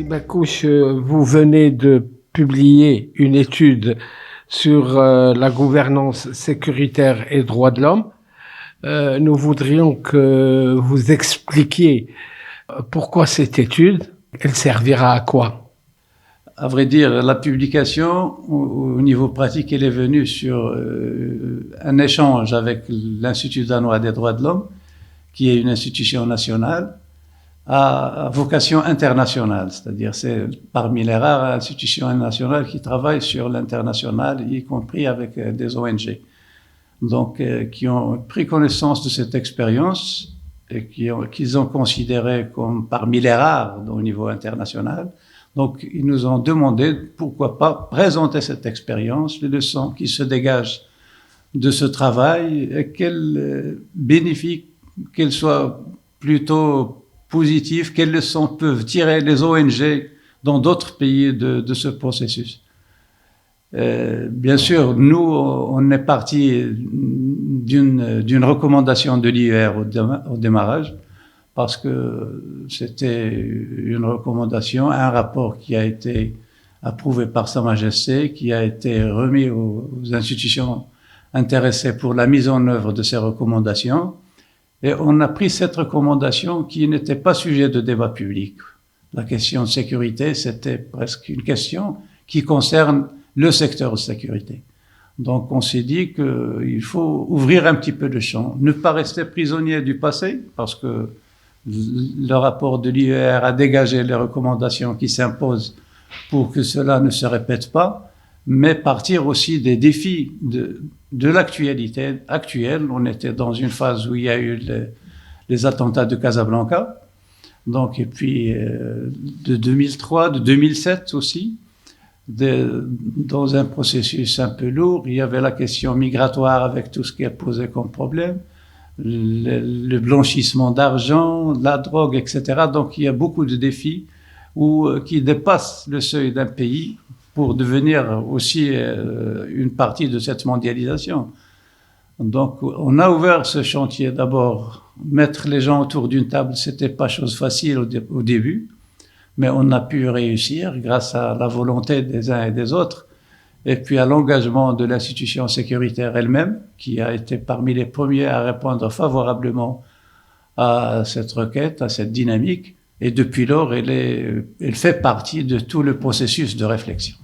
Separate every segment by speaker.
Speaker 1: Bakouche, vous venez de publier une étude sur la gouvernance sécuritaire et droits de l'homme. Nous voudrions que vous expliquiez pourquoi cette étude, elle servira à quoi?
Speaker 2: À vrai dire, la publication, au niveau pratique, elle est venue sur un échange avec l'Institut danois des droits de l'homme, qui est une institution nationale à vocation internationale, c'est-à-dire c'est parmi les rares institutions nationales qui travaillent sur l'international, y compris avec des ONG. Donc, qui ont pris connaissance de cette expérience et qu'ils ont considéré comme parmi les rares au niveau international. Donc, ils nous ont demandé pourquoi pas présenter cette expérience, les leçons qui se dégagent de ce travail et qu'elles bénéficient, qu'elles soient plutôt positives, quelles leçons peuvent tirer les ONG dans d'autres pays de ce processus. Bien sûr, nous, on est parti d'une recommandation de l'IER au démarrage, parce que c'était une recommandation, un rapport qui a été approuvé par Sa Majesté, qui a été remis aux institutions intéressées pour la mise en œuvre de ces recommandations. Et on a pris cette recommandation qui n'était pas sujet de débat public. La question de sécurité, c'était presque une question qui concerne le secteur de sécurité. Donc on s'est dit qu'il faut ouvrir un petit peu le champ, ne pas rester prisonnier du passé, parce que le rapport de l'IER a dégagé les recommandations qui s'imposent pour que cela ne se répète pas, mais partir aussi des défis de l'actualité actuelle. On était dans une phase où il y a eu les attentats de Casablanca, donc, et puis de 2003, de 2007 aussi, dans un processus un peu lourd. Il y avait la question migratoire avec tout ce qui est posé comme problème, le blanchissement d'argent, la drogue, etc. Donc il y a beaucoup de défis qui dépassent le seuil d'un pays pour devenir aussi une partie de cette mondialisation. Donc on a ouvert ce chantier. D'abord, mettre les gens autour d'une table, c'était pas chose facile au début, mais on a pu réussir grâce à la volonté des uns et des autres, et puis à l'engagement de l'institution sécuritaire elle-même, qui a été parmi les premiers à répondre favorablement à cette requête, à cette dynamique. Et depuis lors, elle fait partie de tout le processus de réflexion.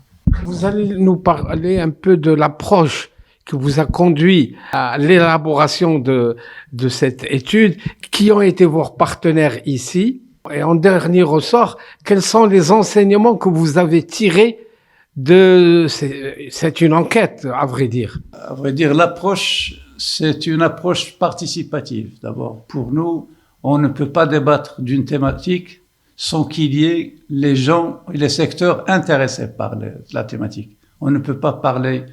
Speaker 1: Vous allez nous parler un peu de l'approche qui vous a conduit à l'élaboration de cette étude. Qui ont été vos partenaires ici? Et en dernier ressort, quels sont les enseignements que vous avez tirés c'est une enquête, à vrai dire.
Speaker 2: À vrai dire, l'approche, c'est une approche participative. D'abord, pour nous, on ne peut pas débattre d'une thématique sans qu'il y ait les gens et les secteurs intéressés par la thématique. On ne peut pas parler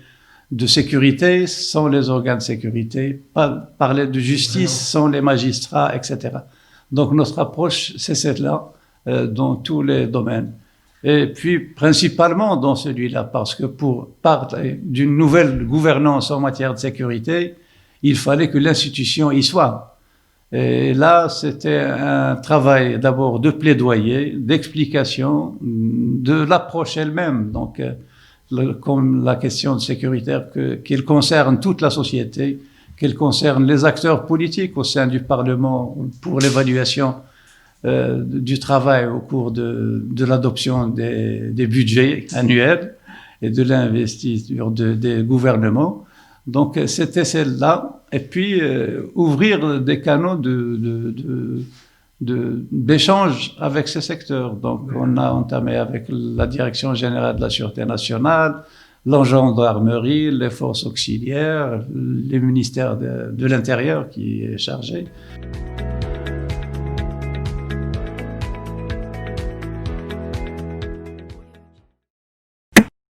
Speaker 2: de sécurité sans les organes de sécurité, pas parler de justice sans les magistrats, etc. Donc notre approche, c'est celle-là dans tous les domaines. Et puis principalement dans celui-là, parce que pour parler d'une nouvelle gouvernance en matière de sécurité, il fallait que l'institution y soit. Et là, c'était un travail d'abord de plaidoyer, d'explication, de l'approche elle-même. Donc, comme la question de sécuritaire, qu'elle concerne toute la société, qu'elle concerne les acteurs politiques au sein du Parlement pour l'évaluation du travail au cours de l'adoption des budgets annuels et de l'investiture des gouvernements. Donc c'était celle-là. Et puis ouvrir des canaux d'échange avec ces secteurs. Donc on a entamé avec la Direction générale de la Sûreté nationale, la gendarmerie, les forces auxiliaires, les ministères de l'Intérieur qui est chargé.